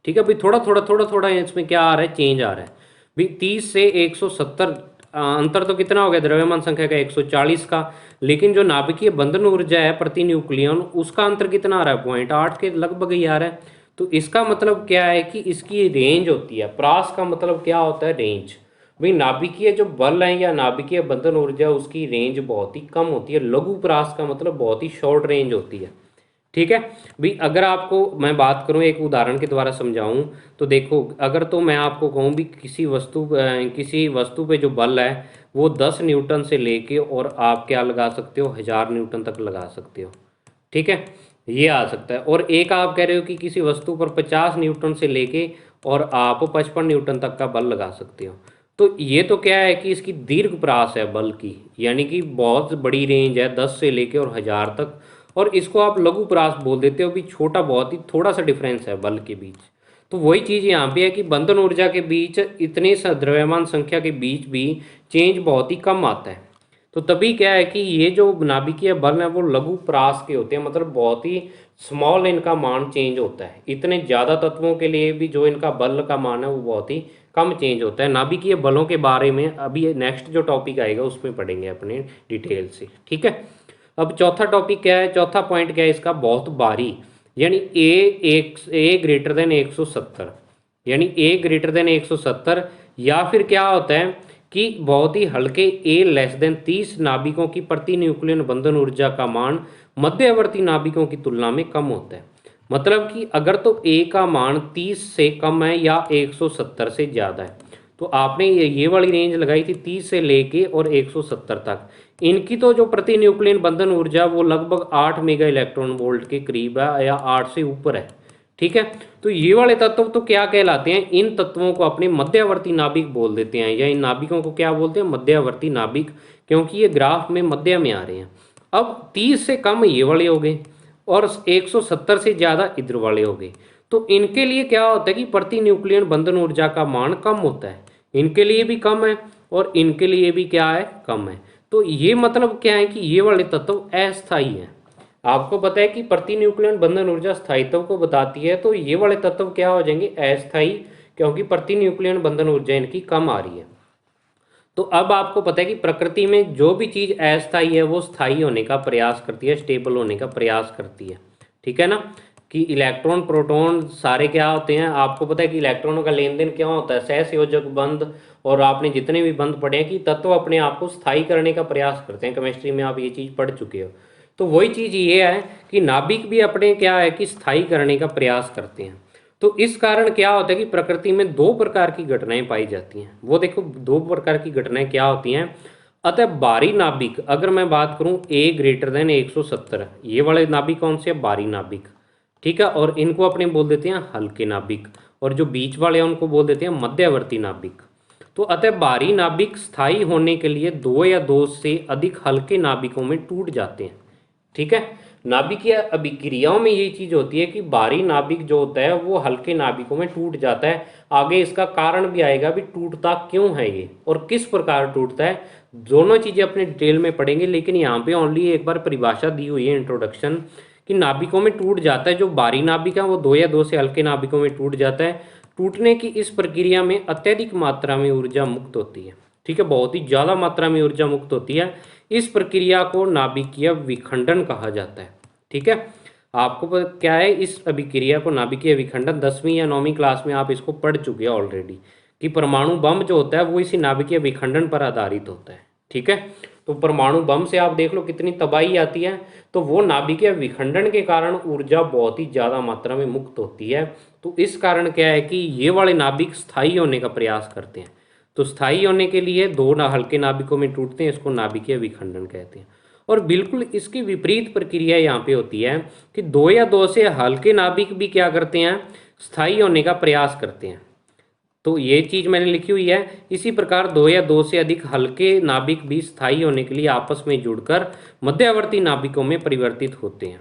ठीक है भाई, थोड़ा थोड़ा इसमें क्या आ रहा है, चेंज आ रहा है भाई। 30 से 170 अंतर तो कितना हो गया द्रव्यमान संख्या का, 140 का, लेकिन जो नाभिकीय बंधन ऊर्जा है प्रति न्यूक्लियन उसका अंतर कितना आ रहा है, 0.8 के लगभग ही आ रहा है। तो इसका मतलब क्या है कि इसकी रेंज होती है, प्रास का मतलब क्या होता है, रेंज। भाई नाभिकीय जो बल है या नाभिकीय बंधन ऊर्जा उसकी रेंज बहुत ही कम होती है, लघु प्रास का मतलब बहुत ही शॉर्ट रेंज होती है। ठीक है भाई, अगर आपको मैं बात करूं एक उदाहरण के द्वारा समझाऊं, तो देखो अगर तो मैं आपको कहूं भी किसी वस्तु पे जो बल है वो 10 न्यूटन से लेके और आप क्या लगा सकते हो, 1000 न्यूटन तक लगा सकते हो। ठीक है, ये आ सकता है। और एक आप कह रहे हो कि किसी वस्तु पर 50 न्यूटन से लेके और आप 55 न्यूटन तक का बल लगा सकते हो। तो ये तो क्या है कि इसकी दीर्घ प्रास है बल की, यानी कि बहुत बड़ी रेंज है 10 से लेके और 1000 तक, और इसको आप लघु परास बोल देते हो भी, छोटा बहुत ही थोड़ा सा डिफरेंस है बल के बीच। तो वही चीज़ यहाँ पे है कि बंधन ऊर्जा के बीच इतने द्रव्यमान संख्या के बीच भी चेंज बहुत ही कम आता है। तो तभी क्या है कि ये जो नाभिकीय बल है वो लघु परास के होते हैं, मतलब बहुत ही स्मॉल इनका मान चेंज होता है। इतने ज़्यादा तत्वों के लिए भी जो इनका बल का मान है वो बहुत ही कम चेंज होता है। नाभिकीय बलों के बारे में अभी नेक्स्ट जो टॉपिक आएगा उसमें पढ़ेंगे अपने डिटेल से। ठीक है, अब चौथा टॉपिक क्या है, चौथा पॉइंट क्या है इसका, बहुत भारी, यानी ए ग्रेटर देन 170, यानी ए ग्रेटर देन 170, या फिर क्या होता है कि बहुत ही हल्के ए लेस देन 30 नाभिकों की प्रति न्यूक्लियन बंधन ऊर्जा का मान मध्यवर्ती नाभिकों की तुलना में कम होता है। मतलब कि अगर तो ए का मान 30 से कम है या 170 से ज़्यादा है, तो आपने ये वाली रेंज लगाई थी 30 से लेके और 170 तक, इनकी तो जो प्रति न्यूक्लियन बंधन ऊर्जा वो लगभग 8 मेगा इलेक्ट्रॉन वोल्ट के करीब है या 8 से ऊपर है। ठीक है, तो ये वाले तत्व तो क्या कहलाते हैं, इन तत्वों को अपने मध्यवर्ती नाभिक बोल देते हैं, या इन नाभिकों को क्या बोलते हैं, मध्यवर्ती नाभिक, क्योंकि ये ग्राफ में मध्य में आ रहे हैं। अब 30 से कम ये वाले हो गए और 170 से ज़्यादा इधर वाले हो गए, तो इनके लिए क्या होता है कि प्रति न्यूक्लियन बंधन ऊर्जा का मान कम होता है, इनके लिए भी कम है और इनके लिए भी क्या है, कम है। तो ये मतलब क्या है कि ये वाले तत्व अस्थायी हैं। आपको पता है कि प्रति न्यूक्लियन बंधन ऊर्जा स्थायित्व को बताती है, तो ये वाले तत्व क्या हो जाएंगे, अस्थायी, क्योंकि प्रति न्यूक्लियन बंधन ऊर्जा इनकी कम आ रही है। तो अब आपको पता है कि प्रकृति में जो भी चीज़ अस्थायी है वो स्थायी होने का प्रयास करती है, स्टेबल होने का प्रयास करती है। ठीक है ना, कि इलेक्ट्रॉन प्रोटॉन सारे क्या होते हैं, आपको पता है कि इलेक्ट्रॉनों का लेन देन क्या होता है, सहसंयोजक बंध, और आपने जितने भी बंध पढ़े हैं कि तत्व अपने आप को स्थायी करने का प्रयास करते हैं, केमिस्ट्री में आप ये चीज़ पढ़ चुके हो। तो वही चीज़ ये है कि नाभिक भी अपने क्या है कि स्थायी करने का प्रयास करते हैं। तो इस कारण क्या होता है कि प्रकृति में दो प्रकार की घटनाएं पाई जाती हैं। वो देखो दो प्रकार की घटनाएं क्या होती हैं। अतः बारी नाभिक, अगर मैं बात करूं ए ग्रेटर देन 170, ये वाले नाभिक कौन से, बारी नाभिक, ठीक है। और इनको अपने बोल देते हैं हल्के नाभिक, और जो बीच वाले हैं उनको बोल देते हैं मध्यवर्ती नाभिक। तो अतः बारी नाभिक स्थायी होने के लिए दो या दो से अधिक हल्के नाभिकों में टूट जाते हैं, ठीक है। नाभिकीय अभिक्रियाओं में ये चीज होती है कि बाहरी नाभिक जो होता है वो हल्के नाभिकों में टूट जाता है। आगे इसका कारण भी आएगा भी टूटता क्यों है ये और किस प्रकार टूटता है, दोनों चीजें अपने डिटेल में पढ़ेंगे। लेकिन यहाँ पे ओनली एक बार परिभाषा दी हुई है इंट्रोडक्शन कि नाभिकों में टूट जाता है। जो बाहरी नाभिक है वो दो या दो से हल्के नाभिकों में टूट जाता है। टूटने की इस प्रक्रिया में अत्यधिक मात्रा में ऊर्जा मुक्त होती है, ठीक है, बहुत ही ज्यादा मात्रा में ऊर्जा मुक्त होती है। इस प्रक्रिया को नाभिकीय विखंडन कहा जाता है, ठीक है। आपको क्या है, इस अभिक्रिया को नाभिकीय विखंडन 10वीं या 9वीं क्लास में आप इसको पढ़ चुके हैं ऑलरेडी कि परमाणु बम जो होता है वो इसी नाभिकीय विखंडन पर आधारित होता है, ठीक है। तो परमाणु बम से आप देख लो कितनी तबाही आती है, तो वो नाभिकीय विखंडन के कारण ऊर्जा बहुत ही ज़्यादा मात्रा में मुक्त होती है। तो इस कारण क्या है कि ये वाले नाभिक स्थायी होने का प्रयास करते हैं। तो स्थायी होने के लिए दो हल्के नाभिकों में टूटते हैं, इसको नाभिकीय विखंडन कहते हैं। और बिल्कुल इसकी विपरीत प्रक्रिया यहाँ पे होती है कि दो या दो से हल्के नाभिक भी क्या करते हैं, स्थायी होने का प्रयास करते हैं। तो ये चीज मैंने लिखी हुई है। इसी प्रकार दो या दो से अधिक हल्के नाभिक भी स्थायी होने के लिए आपस में जुड़कर मध्यवर्ती नाभिकों में परिवर्तित होते हैं।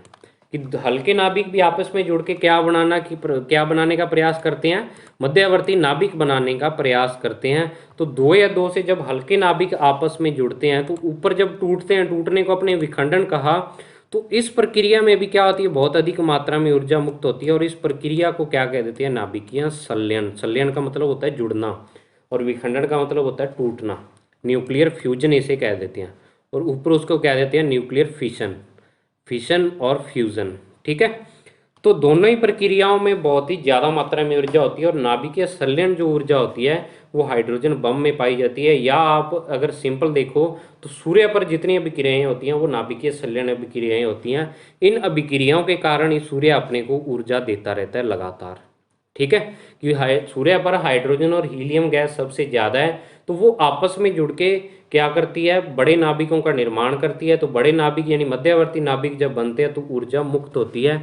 कि हल्के नाभिक भी आपस में जुड़ के क्या बनाने का प्रयास करते हैं, मध्यवर्ती नाभिक बनाने का प्रयास करते हैं। तो दो या दो से जब हल्के नाभिक आपस में जुड़ते हैं तो ऊपर जब टूटते हैं, टूटने को अपने विखंडन कहा, तो इस प्रक्रिया में भी क्या होती है, बहुत अधिक मात्रा में ऊर्जा मुक्त होती है। और इस प्रक्रिया को क्या कह देते हैं, नाभिकीय संलयन। संलयन का मतलब होता है जुड़ना और विखंडन का मतलब होता है टूटना। न्यूक्लियर फ्यूजन इसे कह देते हैं, और ऊपर उसको कह देते हैं न्यूक्लियर फिशन, फिशन और फ्यूजन, ठीक है। तो दोनों ही प्रक्रियाओं में बहुत ही ज़्यादा मात्रा में ऊर्जा होती है। और नाभिकीय संलयन जो ऊर्जा होती है वो हाइड्रोजन बम में पाई जाती है। या आप अगर सिंपल देखो तो सूर्य पर जितनी अभिक्रियाएं होती हैं वो नाभिकीय संलयन अभिक्रियाएं होती हैं। इन अभिक्रियाओं के कारण ही सूर्य अपने को ऊर्जा देता रहता है लगातार, ठीक है। क्योंकि सूर्य पर हाइड्रोजन और हीलियम गैस सबसे ज़्यादा है, तो वो आपस में जुड़ के क्या करती है, बड़े नाभिकों का निर्माण करती है। तो बड़े नाभिक यानी मध्यवर्ती नाभिक जब बनते हैं तो ऊर्जा मुक्त होती है।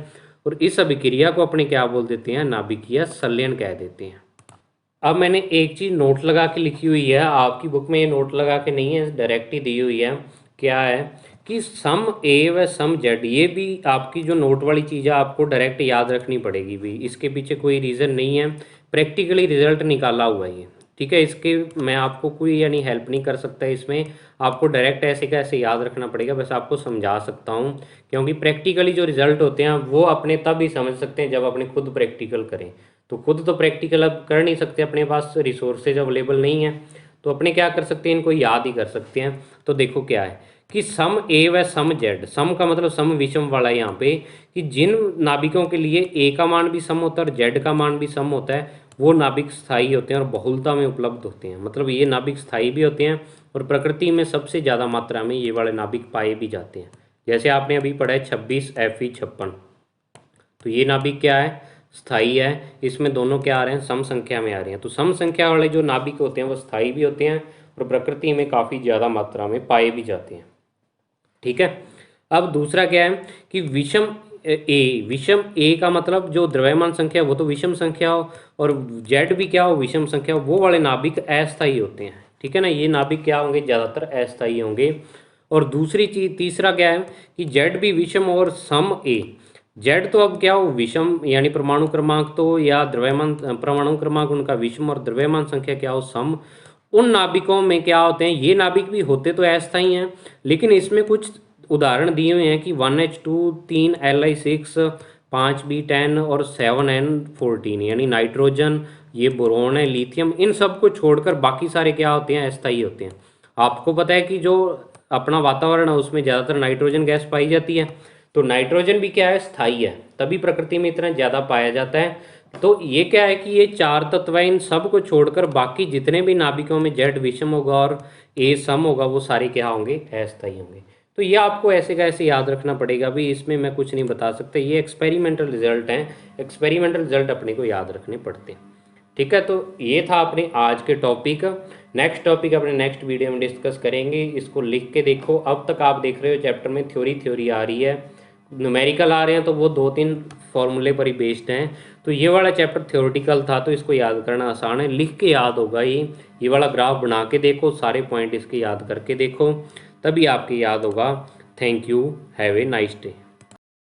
और इस अभिक्रिया को अपने क्या बोल देते हैं, नाभिकीय संलयन कह देते हैं। अब मैंने एक चीज़ नोट लगा के लिखी हुई है, आपकी बुक में ये नोट लगा के नहीं है, डायरेक्ट ही दी हुई है। क्या है कि सम ए व सम जेड, ये भी आपकी जो नोट वाली चीज़ है आपको डायरेक्ट याद रखनी पड़ेगी भी, इसके पीछे कोई रीज़न नहीं है, प्रैक्टिकली रिजल्ट निकाला हुआ है ये, ठीक है। इसके मैं आपको कोई यानी हेल्प नहीं कर सकता इसमें, आपको डायरेक्ट ऐसे कैसे याद रखना पड़ेगा, बस आपको समझा सकता हूँ। क्योंकि प्रैक्टिकली जो रिजल्ट होते हैं वो अपने तब ही समझ सकते हैं जब अपने खुद प्रैक्टिकल करें। तो खुद तो प्रैक्टिकल अब कर नहीं सकते, अपने पास रिसोर्सेज अवेलेबल नहीं है, तो अपने क्या कर सकते हैं, इनको याद ही कर सकते हैं। तो देखो क्या है कि सम ए व सम जेड, सम का मतलब सम विषम वाला है यहाँ पे, कि जिन नाभिकों के लिए ए का मान भी सम होता है और जेड का मान भी सम होता है वो नाभिक स्थायी होते हैं और बहुलता में उपलब्ध होते हैं। मतलब ये नाभिक स्थायी भी होते हैं और प्रकृति में सबसे ज़्यादा मात्रा में ये वाले नाभिक पाए भी जाते हैं। जैसे आपने अभी पढ़ा है 26 Fe56, तो ये नाभिक क्या है, स्थायी है। इसमें दोनों क्या आ रहे हैं, सम संख्या में आ रहे हैं। तो सम संख्या वाले जो नाभिक होते हैं वो स्थायी भी होते हैं और प्रकृति में काफ़ी ज़्यादा मात्रा में पाए भी जाते हैं, ठीक है। अब दूसरा क्या है कि विषम ए का मतलब जो द्रव्यमान संख्या वो तो विषम संख्या हो, और जेड भी क्या हो, विषम संख्या हो, वो वाले नाभिक अस्थायी होते हैं, ठीक है ना। ये नाभिक क्या होंगे, ज़्यादातर अस्थायी होंगे। और दूसरी चीज तीसरा क्या है कि जेड भी विषम और सम ए, जेड तो अब क्या हो, विषम यानी परमाणु क्रमांक तो या द्रव्यमान परमाणु क्रमांक उनका विषम और द्रव्यमान संख्या क्या हो, सम। उन नाभिकों में क्या होते हैं, ये नाभिक भी होते तो अस्थायी हैं, लेकिन इसमें कुछ उदाहरण दिए हुए हैं कि 1H2 3 Li6 5B10 और 7N14 यानी नाइट्रोजन, ये बोरोन है, लिथियम, इन सब को छोड़कर बाकी सारे क्या होते हैं, अस्थायी होते हैं। आपको पता है कि जो अपना वातावरण है उसमें ज़्यादातर नाइट्रोजन गैस पाई जाती है, तो नाइट्रोजन भी क्या है, स्थायी है, तभी प्रकृति में इतना ज़्यादा पाया जाता है। तो ये क्या है कि ये चार तत्व है, इन सब को छोड़कर बाकी जितने भी नाभिकों में जेड विषम होगा और ए सम होगा वो सारे क्या होंगे, अस्थायी होंगे। तो ये आपको ऐसे का ऐसे याद रखना पड़ेगा। भी इसमें मैं कुछ नहीं बता सकता, ये एक्सपेरिमेंटल रिजल्ट हैं, एक्सपेरिमेंटल रिजल्ट अपने को याद रखने पड़ते हैं। ठीक है, तो ये था अपने आज के टॉपिक। नेक्स्ट टॉपिक अपने नेक्स्ट वीडियो में डिस्कस करेंगे। इसको लिख के देखो। अब तक आप देख रहे हो चैप्टर में थ्योरी आ रही है, न्यूमेरिकल आ रहे हैं, तो वो 2-3 फॉर्मूले पर ही बेस्ड हैं। तो ये वाला चैप्टर थ्योरेटिकल था, तो इसको याद करना आसान है, लिख के याद होगा। ये वाला ग्राफ बना के देखो, सारे पॉइंट इसके याद करके देखो, तभी आपके याद होगा। Thank you, have a nice day.